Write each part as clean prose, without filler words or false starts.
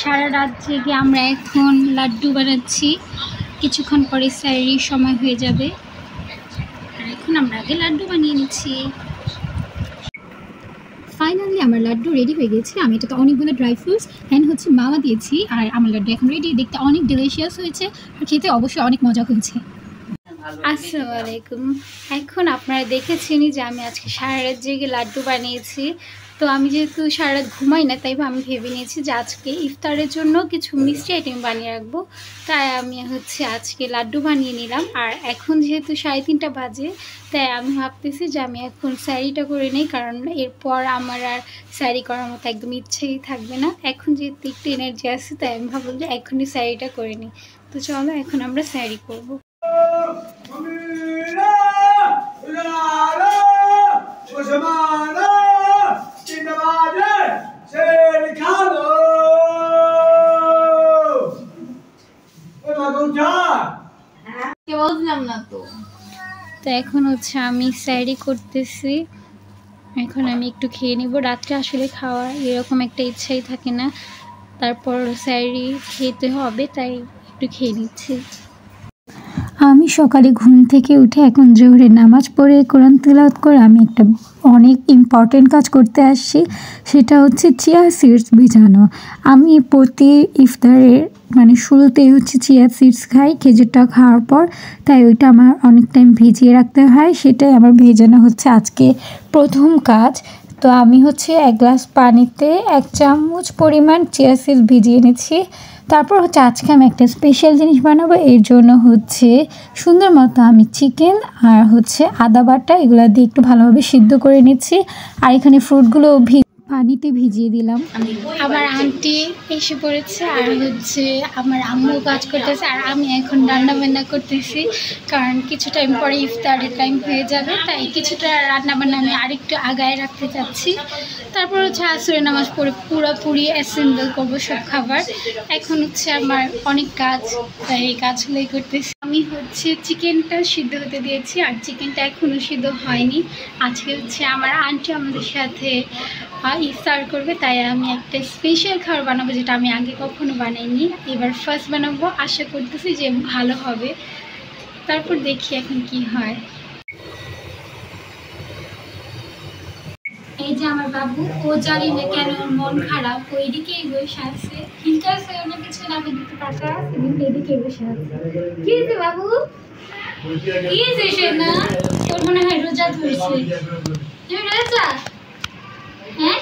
সারা রাত জেগে আমরা এখন লাড্ডু বানাচ্ছি। কিছুক্ষণ পরে সেহরির সময় হয়ে যাবে, আর এখন আমরা আগে লাড্ডু বানিয়ে নিচ্ছি। ফাইনালি আমার লাড্ডু রেডি হয়ে গেছে। আমি এটাতে অনেকগুলো ড্রাই ফ্রুটস অ্যান্ড হচ্ছে মাওয়া দিয়েছি, আর আমার লাড্ডু এখন রেডি। দেখতে অনেক ডেলিশিয়াস হয়েছে আর খেতে অবশ্যই অনেক মজা হয়েছে। আসসালামু আলাইকুম। এখন আপনারা দেখেছেনই যে আমি আজকে সারা রাত জেগে লাড্ডু বানিয়েছি। তো আমি যেহেতু সারা রাত ঘুমাই না, তাই আমি ভেবে নিয়েছি যে আজকে ইফতারের জন্য কিছু মিষ্টি আইটেম বানিয়ে রাখবো। তাই আমি আজকে লাড্ডু বানিয়ে নিলাম। আর এখন যেহেতু 3:30 বাজে, তাই আমি ভাবতেছি যে আমি এখন স্যারিটা করে নিই, কারণ এরপর আমার আর স্যারি করার মতো একদম ইচ্ছেই থাকবে না। এখন যেহেতু একটু এনার্জি আছে, তাই আমি ভাবলাম যে এখনই স্যারিটা করে নিই। তো চলো এখন আমরা স্যারি করবো। তো এখন আমি স্যারি করতেছি। এখন আমি একটু খেয়ে নিব। রাত্রে আসলে খাওয়া এরকম একটা ইচ্ছাই থাকে না, তারপর স্যারি খেতে হবে, তাই একটু খেয়ে নিচ্ছি। আমি সকালে ঘুম থেকে উঠে এখন জোহরের নামাজ পড়ে কোরআন তিলাওয়াত করে আমি একটা অনেক ইম্পর্টেন্ট কাজ করতে আসছি। সেটা হচ্ছে চিয়া সিডস ভিজানো। আমি প্রতি ইফতারের শুরুতেই চিয়া সিডস খাই খেজুরটা খাওয়ার পর, তাই ওইটা আমার অনেক টাইম ভিজিয়ে রাখতে হয়। সেটাই আমার ভেজানো হচ্ছে আজকে প্রথম কাজ। তো আমি 1 গ্লাস পানিতে 1 চামচ পরিমাণ চিয়া সিডস ভিজিয়ে নিচ্ছি। তারপর আজকে আমি একটা স্পেশাল জিনিস বানাবো। এর জন্য সুন্দর মতো আমি চিকেন আর আদা বাটা এগুলো দিয়ে একটু ভালোভাবে সিদ্ধ করে নিচ্ছি। আর এখানে ফ্রুটগুলো পানিতে ভিজিয়ে দিলাম। আমার আন্টি এসে পড়েছে, আর আমার আম্মু কাজ করতেছে, আর আমি এখন রান্না বান্না করতেছি, কারণ কিছু টাইম পরে ইফতারের টাইম হয়ে যাবে। তাই কিছুটা রান্না বান্না আমি আরেকটু আগায় রাখতে চাচ্ছি। তারপর আসরের নামাজ পড়ে পুরোপুরি অ্যাসেম্বল করবো সব খাবার। এখন আমার অনেক কাজ, তাই এই কাজগুলোই করতেছি। আমি চিকেনটা সিদ্ধ হতে দিয়েছি, আর চিকেনটা এখনও সিদ্ধ হয়নি। আজকে আমার আন্টি আমাদের সাথে ইফতার করবে, তাই আমি একটা স্পেশাল খাবার বানাবো, যেটা আমি আগে কখনো বানাইনি। এবার ফার্স্ট বানাবো, আশা করতেছি যে ভালো হবে। তারপর দেখি এখন কি হয়। এই যে আমার বাবু, ও জানি না কেন মন খারাপ, ও এদিকেই বসে আছে। ইন্টারেস্ট হয় না কিছু না, আমি দিতে টাকা কিন্তু এদিকে বসে আছে। কি হয়েছে বাবু? কি হয়েছে না? তোর মনে হয় রোজা ধরছে। তুমি রোজা? হ্যাঁ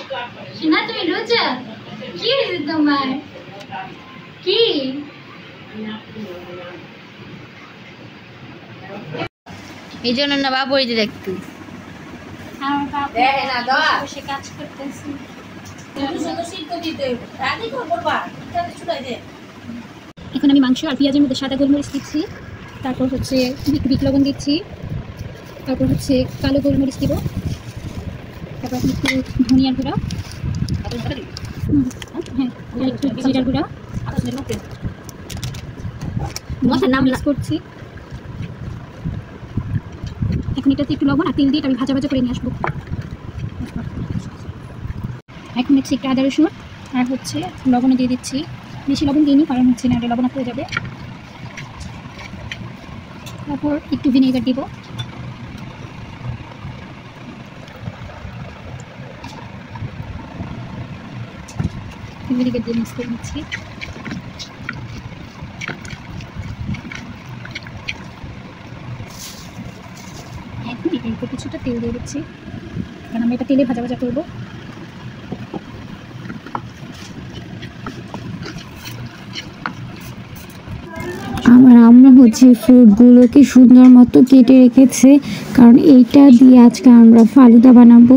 না, তুমি রোজা? কি হয়েছে তোমার? কি এই জন্য না বাবু এই যে দেখতে আমার বাবু বসে কাজ করতেছে। এখন আমি মাংস আর পেঁয়াজের মধ্যে সাদা গোলমরিচ দিচ্ছি, তারপর একটু বিট লবণ দিচ্ছি, তারপর কালো গোলমরিচ দিব, তারপর একটু ধনিয়ার গুঁড়া, হ্যাঁ একটু জিরার গুঁড়া মিক্স করছি। এখন এটাতে একটু লবণ আর তেল দিয়ে আমি ভাজা ভাজা করে নিয়ে আসবো। এখন একটু আদা রসুন আর লবণও দিয়ে দিচ্ছি। বেশি লবণ দিইনি, কারণ না লবণ হয়ে যাবে। তারপর একটু ভিনেগার দিব। ভিনেগার দিয়ে মিক্স করে নিচ্ছি। এখন এটাতে কিছুটা তেল দিয়ে দিচ্ছি, কারণ আমি এটা তেলে ভাজা ভাজা করবো। আমার আম্মু ফ্রুটগুলোকে সুন্দর মতো কেটে রেখেছে, কারণ এইটা দিয়ে আজকে আমরা ফালুদা বানাবো।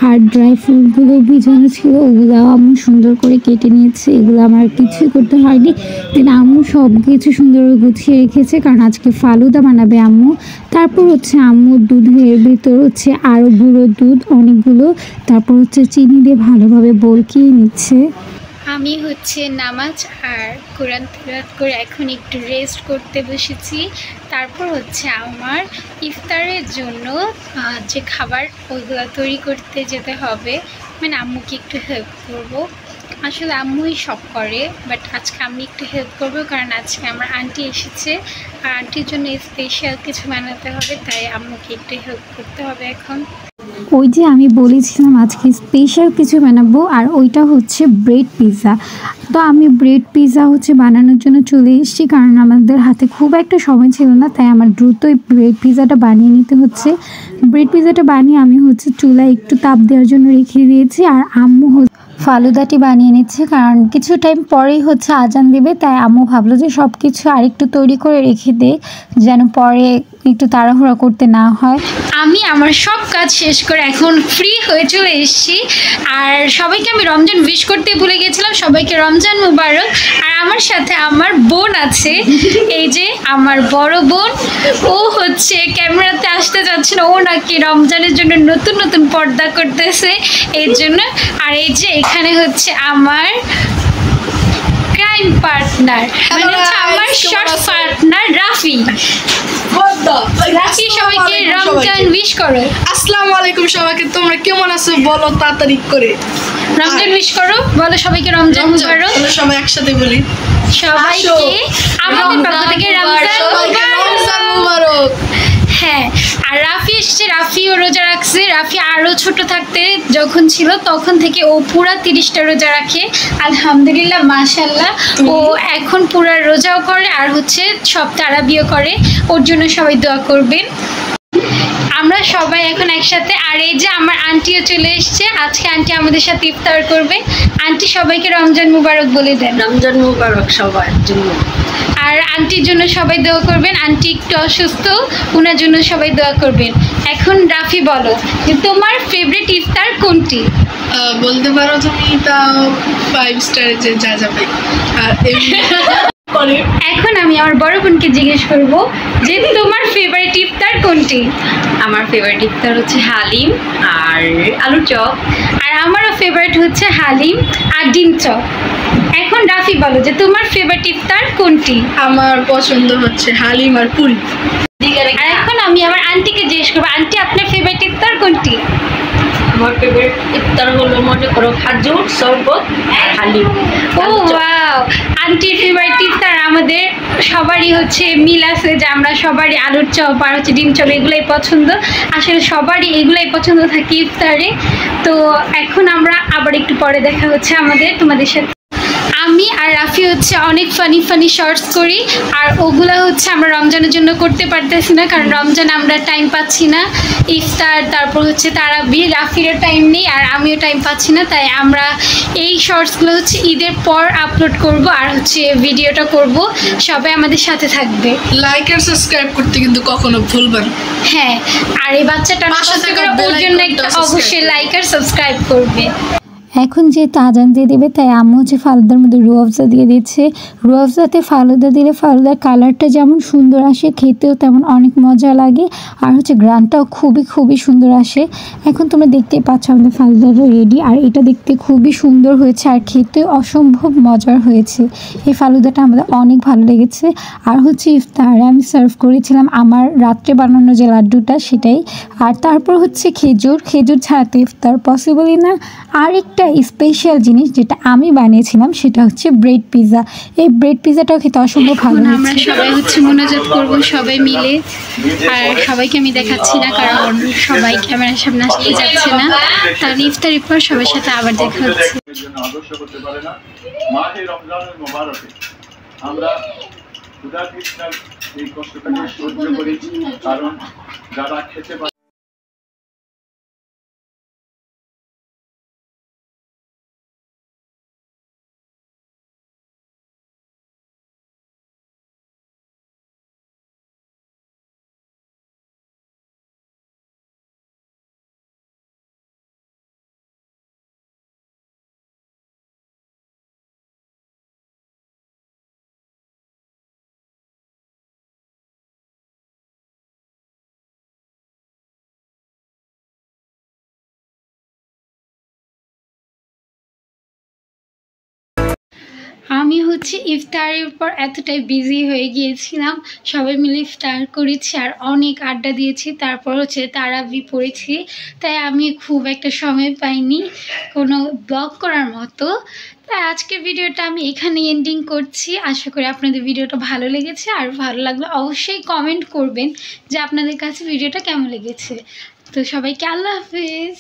আর ড্রাই ফ্রুটগুলো ভিজানো ছিল, ওগুলো আম্মু সুন্দর করে কেটে নিয়েছে। এগুলো আমার কিছুই করতে হয়নি। দেন আম্মু সব কিছু সুন্দর গুছিয়ে রেখেছে, কারণ আজকে ফালুদা বানাবে আম্মু। তারপর আম্মুর দুধের ভিতর আরও গুঁড়ো দুধ অনেকগুলো, তারপর চিনি দিয়ে ভালোভাবে বলকিয়ে নিচ্ছে। আমি নামাজ আর কোরআন তিলাওয়াত করে এখন একটু রেস্ট করতে বসেছি। তারপর আমার ইফতারের জন্য যে খাবার ওইগুলো তৈরি করতে যেতে হবে, আম্মুকে একটু হেল্প করব। আসলে আম্মুই সব করে, বাট আজকে আমি একটু হেল্প করবো, কারণ আজকে আমার আন্টি এসেছে আর আন্টির জন্য স্পেশাল কিছু বানাতে হবে, তাই আম্মুকে একটু হেল্প করতে হবে এখন। ওই যে আমি বলেছিলাম আজকে স্পেশাল কিছু বানাবো, আর ওইটা হচ্ছে ব্রেড পিৎজা। তো আমি ব্রেড পিৎজা হচ্ছে বানানোর জন্য চলে এসেছি, কারণ আমাদের হাতে খুব একটা সময় ছিল না, তাই আমার দ্রুতই ব্রেড পিৎজাটা বানিয়ে নিতে হচ্ছে। ব্রেড পিৎজাটা বানিয়ে আমি হচ্ছে চুলায় একটু তাপ দেওয়ার জন্য রেখে দিয়েছি, আর আম্মু ফালুদাটি বানিয়ে নিচ্ছে, কারণ কিছু টাইম পরেই হচ্ছে আজান দিবে, তাই আম্মু ভাবলো যে সব কিছু আরেকটু তৈরি করে রেখে দে, যেন পরে একটু তাড়াহুড়া করতে না হয়। আমি আমার সব কাজ শেষ করে এখন ফ্রি হয়ে চলে এসেছি, আর সবাইকে আমি রমজান উইশ করতে ভুলে গেছিলাম। সবাইকে রমজান মুবারক। আর আমার সাথে আমার বোন আছে, এই যে আমার বড় বোন, ও হচ্ছে ক্যামেরাতে আসতে যাচ্ছে না, ও নাকি রমজানের জন্য নতুন নতুন পর্দা করতেছে এই জন্য। আর এই যে এখানে হচ্ছে আমার ক্রাইম পার্টনার, মানে হচ্ছে আমার শর্ট পার্টনার রাফি। রাফি সবাইকে রমজান উইশ করো। আসসালামু আলাইকুম সবাইকে, তোমরা কেমন আছো বলো তাড়াতাড়ি করে। রমজান উইশ করো, বলো সবাইকে রমজান মুবারক। সবাই একসাথে বলি, সবাইকে আমাদের পক্ষ থেকে রমজান মুবারক। হ্যাঁ, আর রাফি এসছে, রাফিও রোজা রাখছে। রাফি আরও ছোট থাকতে যখন ছিল তখন থেকে ও পুরা 30টা রোজা রাখে, আলহামদুলিল্লাহ মাশাল্লাহ। ও এখন পুরা রোজাও করে আর হচ্ছে সব তারাবিও করে, ওর জন্য সবাই দোয়া করবেন। আমরা সবাই এখন একসাথে। আর এই যে আমার আন্টিও চলে এসছে, আজকে আন্টি আমাদের সাথে ইফতার করবে। আন্টি সবাইকে রমজান মুবারক বলে দেন। রমজান মুবারক সবার জন্য। আর আন্টির জন্য সবাই দোয়া করবেন, আন্টি একটু অসুস্থ, ওনার জন্য সবাই দোয়া করবেন। এখন রাফি বলো যে তোমার ফেভারিট ইফতার কোনটি? বলতে পারো তুমি, তাও 5 স্টারে যে যা যাবে। আর এখন আমি আমার বড় বোনকে জিজ্ঞেস করবো যে তোমার ফেভারিট ইফতার কোনটি? আমার ফেভারিট ইফতার হচ্ছে হালিম আর আলুর চপ। আর আমারও ফেভারিট হচ্ছে হালিম আর ডিম চপ। এখন রাফি বলো যে তোমার ফেভারিট ইফতার কোনটি? আমার পছন্দ হচ্ছে হালিম আর পুরি। আর এখন আমি আমার আন্টিকে জিজ্ঞেস করবো, আন্টি আপনার ফেভারিট ইফতার কোনটি? আমার ফেভারিট ইফতার হলো মনে করো খাজুর, শরবত আর হালিম। ও ওয়াও, আন্টির ফেভারিট ইফতার আমাদের সবারই হচ্ছে মিল আছে, যে আমরা সবারই আলুর চপ আর হচ্ছে ডিম চপ এগুলাই পছন্দ। আসলে সবারই এগুলাই পছন্দ থাকে ইফতারে। তো এখন আমরা আবার একটু পরে দেখা হচ্ছে আমাদের তোমাদের সাথে। আমি আর রাফি হচ্ছে অনেক ফানি ফানি শর্টস করি, আর ওগুলো হচ্ছে আমরা রমজানের জন্য করতে পারতেছি না, কারণ রমজান আমরা টাইম পাচ্ছি না। ইফতার, তারপর হচ্ছে তারাবি, রাফিরও টাইম নেই আর আমিও টাইম পাচ্ছি না, তাই আমরা এই শর্টসগুলো হচ্ছে ঈদের পর আপলোড করব, আর হচ্ছে ভিডিওটা করব। সবাই আমাদের সাথে থাকবে। লাইক আর সাবস্ক্রাইব করতে কিন্তু কখনো ভুলবেন। হ্যাঁ, আর এই বাচ্চাটা ওর জন্য একটা অবশ্যই লাইক আর সাবস্ক্রাইব করবে। এখন যেহেতু আজান দিয়ে দেবে, তাই আম্মু হচ্ছে ফালুদার মধ্যে রুয়াফজা দিয়ে দিচ্ছে। রুয়াফজাতে ফালুদা দিলে ফালুদার কালারটা যেমন সুন্দর আসে, খেতেও তেমন অনেক মজা লাগে, আর হচ্ছে গ্রানটাও খুবই খুবই সুন্দর আসে। এখন তোমরা দেখতেই পাচ্ছ আমাদের ফালুদাটা রেডি, আর এটা দেখতে খুবই সুন্দর হয়েছে আর খেতে অসম্ভব মজার হয়েছে। এই ফালুদাটা আমাদের অনেক ভালো লেগেছে। আর হচ্ছে ইফতারে আমি সার্ভ করেছিলাম আমার রাত্রে বানানো যে লাড্ডুটা, সেটাই। আর তারপর হচ্ছে খেজুর ছাড়া তো ইফতার পসিবলই না। আর একটা স্পেশাল জিনিস যেটা আমি বানিয়েছিলাম সেটা হচ্ছে ব্রেড পিৎজা। এই ব্রেড পিৎজাটাও খেতে অসম্ভব ভালো। আমরা সবাই হচ্ছে মোনাজাত করবো সবাই মিলে, আর সবাইকে আমি দেখাচ্ছি না কারণ সবাই ক্যামেরার সামনে আসতেই যাচ্ছে না। তাহলে ইফতারের পর সবার সাথে আবার দেখা হচ্ছে। আমরা ক্ষুধা তৃষ্ণার এই কষ্টটাকে সহ্য করি, কারণ যারা খেতে পারে আমি হচ্ছে ইফতারের পর এতটাই বিজি হয়ে গিয়েছিলাম, সবাই মিলে ইফতার করেছি আর অনেক আড্ডা দিয়েছি, তারপর হচ্ছে তারাবি পড়েছি, তাই আমি খুব একটা সময় পাইনি কোনো ব্লগ করার মতো। তাই আজকের ভিডিওটা আমি এখানে এন্ডিং করছি। আশা করি আপনাদের ভিডিওটা ভালো লেগেছে, আর ভালো লাগলে অবশ্যই কমেন্ট করবেন যে আপনাদের কাছে ভিডিওটা কেমন লেগেছে। তো সবাইকে আল্লাহ হাফিজ।